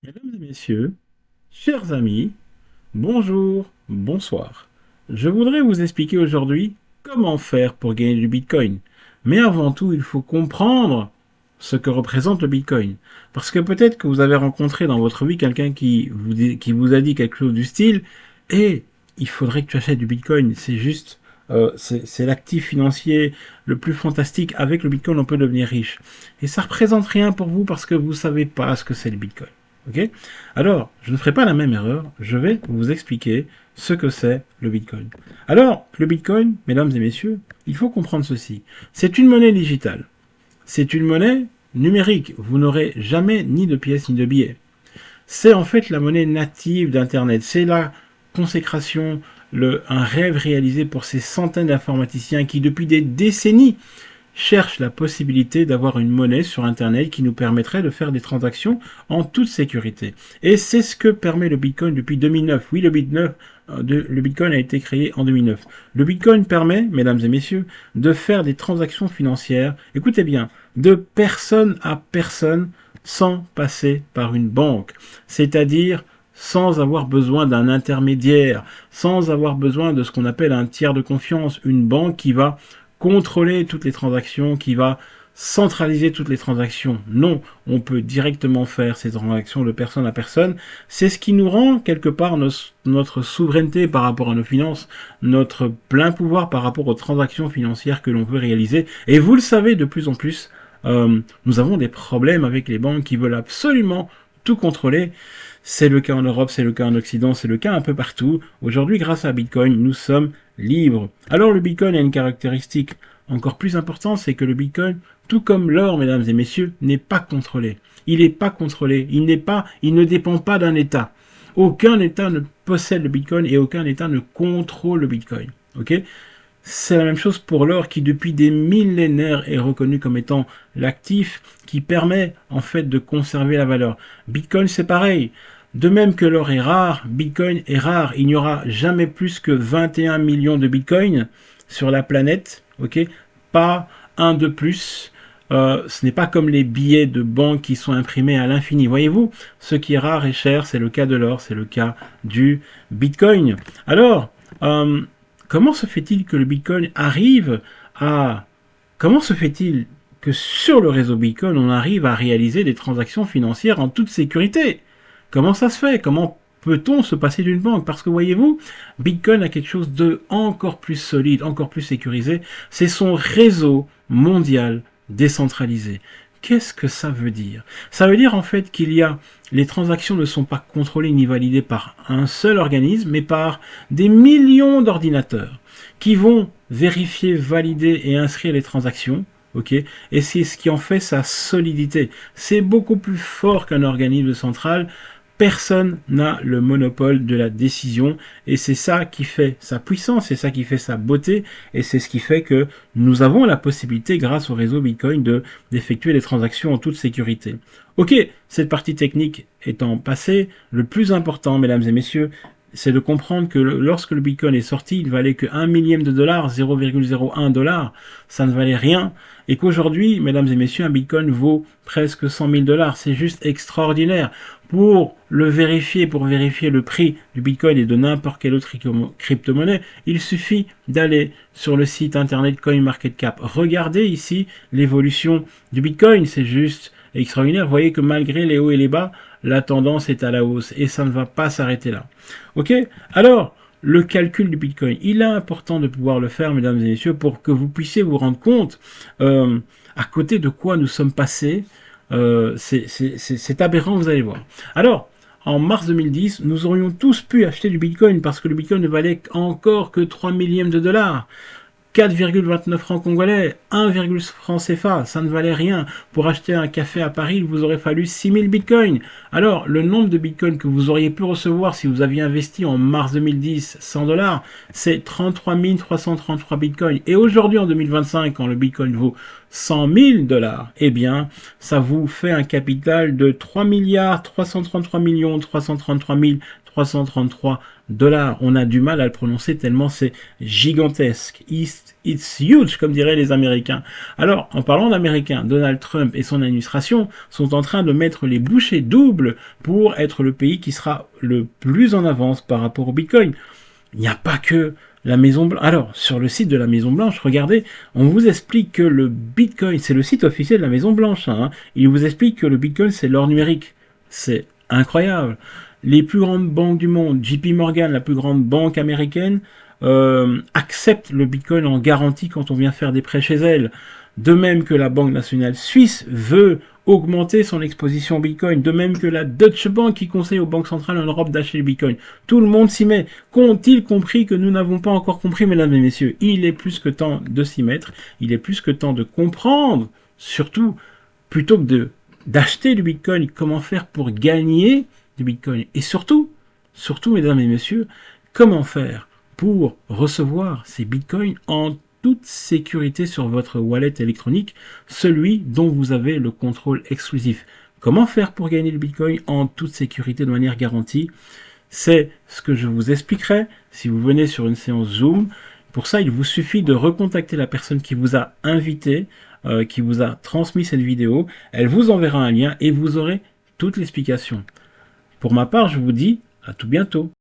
Mesdames et messieurs, chers amis, bonjour, bonsoir. Je voudrais vous expliquer aujourd'hui comment faire pour gagner du Bitcoin. Mais avant tout, il faut comprendre ce que représente le Bitcoin. Parce que peut-être que vous avez rencontré dans votre vie quelqu'un qui vous a dit quelque chose du style «Eh, il faudrait que tu achètes du Bitcoin, c'est juste, c'est l'actif financier le plus fantastique, avec le Bitcoin on peut devenir riche». Et ça représente rien pour vous parce que vous ne savez pas ce que c'est le Bitcoin. Ok? Alors, je ne ferai pas la même erreur, je vais vous expliquer ce que c'est le Bitcoin. Alors, le Bitcoin, mesdames et messieurs, il faut comprendre ceci. C'est une monnaie digitale. C'est une monnaie numérique. Vous n'aurez jamais ni de pièces ni de billets. C'est en fait la monnaie native d'Internet. C'est la consécration, un rêve réalisé pour ces centaines d'informaticiens qui, depuis des décennies, cherchent la possibilité d'avoir une monnaie sur Internet qui nous permettrait de faire des transactions en toute sécurité. Et c'est ce que permet le Bitcoin depuis 2009. Oui, le Bitcoin a été créé en 2009. Le Bitcoin permet, mesdames et messieurs, de faire des transactions financières, écoutez bien, de personne à personne sans passer par une banque. C'est-à-dire sans avoir besoin d'un intermédiaire, sans avoir besoin de ce qu'on appelle un tiers de confiance, une banque qui va contrôler toutes les transactions, qui va centraliser toutes les transactions. Non, on peut directement faire ces transactions de personne à personne. C'est ce qui nous rend quelque part notre souveraineté par rapport à nos finances, notre plein pouvoir par rapport aux transactions financières que l'on veut réaliser. Et vous le savez de plus en plus, nous avons des problèmes avec les banques qui veulent absolument tout contrôler. C'est le cas en Europe, c'est le cas en Occident, c'est le cas un peu partout. Aujourd'hui, grâce à Bitcoin, nous sommes libres. Alors le Bitcoin a une caractéristique encore plus importante, c'est que le Bitcoin, tout comme l'or, mesdames et messieurs, n'est pas contrôlé. Il n'est pas contrôlé, il ne dépend pas d'un État. Aucun État ne possède le Bitcoin et aucun État ne contrôle le Bitcoin. Ok? C'est la même chose pour l'or qui depuis des millénaires est reconnu comme étant l'actif qui permet en fait de conserver la valeur. Bitcoin c'est pareil. De même que l'or est rare, Bitcoin est rare. Il n'y aura jamais plus que 21 millions de Bitcoin sur la planète. Ok, pas un de plus. Ce n'est pas comme les billets de banque qui sont imprimés à l'infini. Voyez-vous, ce qui est rare et cher, c'est le cas de l'or, c'est le cas du Bitcoin. Alors, comment se fait-il que le Bitcoin arrive à... Comment se fait-il que sur le réseau Bitcoin, on arrive à réaliser des transactions financières en toute sécurité? Comment ça se fait? Comment peut-on se passer d'une banque? Parce que voyez-vous, Bitcoin a quelque chose de encore plus solide, encore plus sécurisé. C'est son réseau mondial décentralisé. Qu'est-ce que ça veut dire? Ça veut dire en fait qu'il y a les transactions ne sont pas contrôlées ni validées par un seul organisme, mais par des millions d'ordinateurs qui vont vérifier, valider et inscrire les transactions. Ok, et c'est ce qui en fait sa solidité. C'est beaucoup plus fort qu'un organisme central. Personne n'a le monopole de la décision et c'est ça qui fait sa puissance, c'est ça qui fait sa beauté et c'est ce qui fait que nous avons la possibilité grâce au réseau Bitcoin d'effectuer des transactions en toute sécurité. Ok, cette partie technique étant passée, le plus important, mesdames et messieurs, c'est de comprendre que lorsque le Bitcoin est sorti, il valait que 1 millième de dollar, 0,01 dollar, ça ne valait rien, et qu'aujourd'hui, mesdames et messieurs, un Bitcoin vaut presque 100 000 dollars. C'est juste extraordinaire. Pour vérifier le prix du Bitcoin et de n'importe quelle autre crypto-monnaie, il suffit d'aller sur le site internet CoinMarketCap. Regardez ici l'évolution du Bitcoin, c'est juste extraordinaire. Vous voyez que malgré les hauts et les bas, la tendance est à la hausse et ça ne va pas s'arrêter là. Ok? Alors, le calcul du Bitcoin, il est important de pouvoir le faire, mesdames et messieurs, pour que vous puissiez vous rendre compte à côté de quoi nous sommes passés. C'est aberrant, vous allez voir. Alors, en mars 2010, nous aurions tous pu acheter du Bitcoin parce que le Bitcoin ne valait encore que 3 millièmes de dollars. 4,29 francs congolais, 1, franc CFA, ça ne valait rien. Pour acheter un café à Paris, il vous aurait fallu 6000 bitcoins. Alors, le nombre de bitcoins que vous auriez pu recevoir si vous aviez investi en mars 2010 100 dollars, c'est 33 333 bitcoins. Et aujourd'hui, en 2025, quand le bitcoin vaut 100 000 dollars, eh bien, ça vous fait un capital de 3 milliards 333 millions 333 $333. On a du mal à le prononcer tellement c'est gigantesque. It's huge, comme diraient les Américains. Alors, en parlant d'Américains, Donald Trump et son administration sont en train de mettre les bouchées doubles pour être le pays qui sera le plus en avance par rapport au Bitcoin. Il n'y a pas que la Maison Blanche. Alors, sur le site de la Maison Blanche, regardez, on vous explique que le Bitcoin, c'est le site officiel de la Maison Blanche, hein, il vous explique que le Bitcoin, c'est l'or numérique. C'est incroyable. Les plus grandes banques du monde, JP Morgan, la plus grande banque américaine, accepte le Bitcoin en garantie quand on vient faire des prêts chez elle. De même que la Banque nationale suisse veut augmenter son exposition au Bitcoin, de même que la Deutsche Bank qui conseille aux banques centrales en Europe d'acheter le Bitcoin. Tout le monde s'y met. Qu'ont-ils compris que nous n'avons pas encore compris, mesdames et messieurs? Il est plus que temps de s'y mettre, il est plus que temps de comprendre, surtout, plutôt que d'acheter du Bitcoin, comment faire pour gagner du Bitcoin. Et surtout, mesdames et messieurs, comment faire pour recevoir ces Bitcoins en toute sécurité sur votre wallet électronique, celui dont vous avez le contrôle exclusif. Comment faire pour gagner le Bitcoin en toute sécurité de manière garantie? C'est ce que je vous expliquerai si vous venez sur une séance Zoom. Pour ça, il vous suffit de recontacter la personne qui vous a invité, qui vous a transmis cette vidéo. Elle vous enverra un lien et vous aurez toute l'explication. Pour ma part, je vous dis à tout bientôt.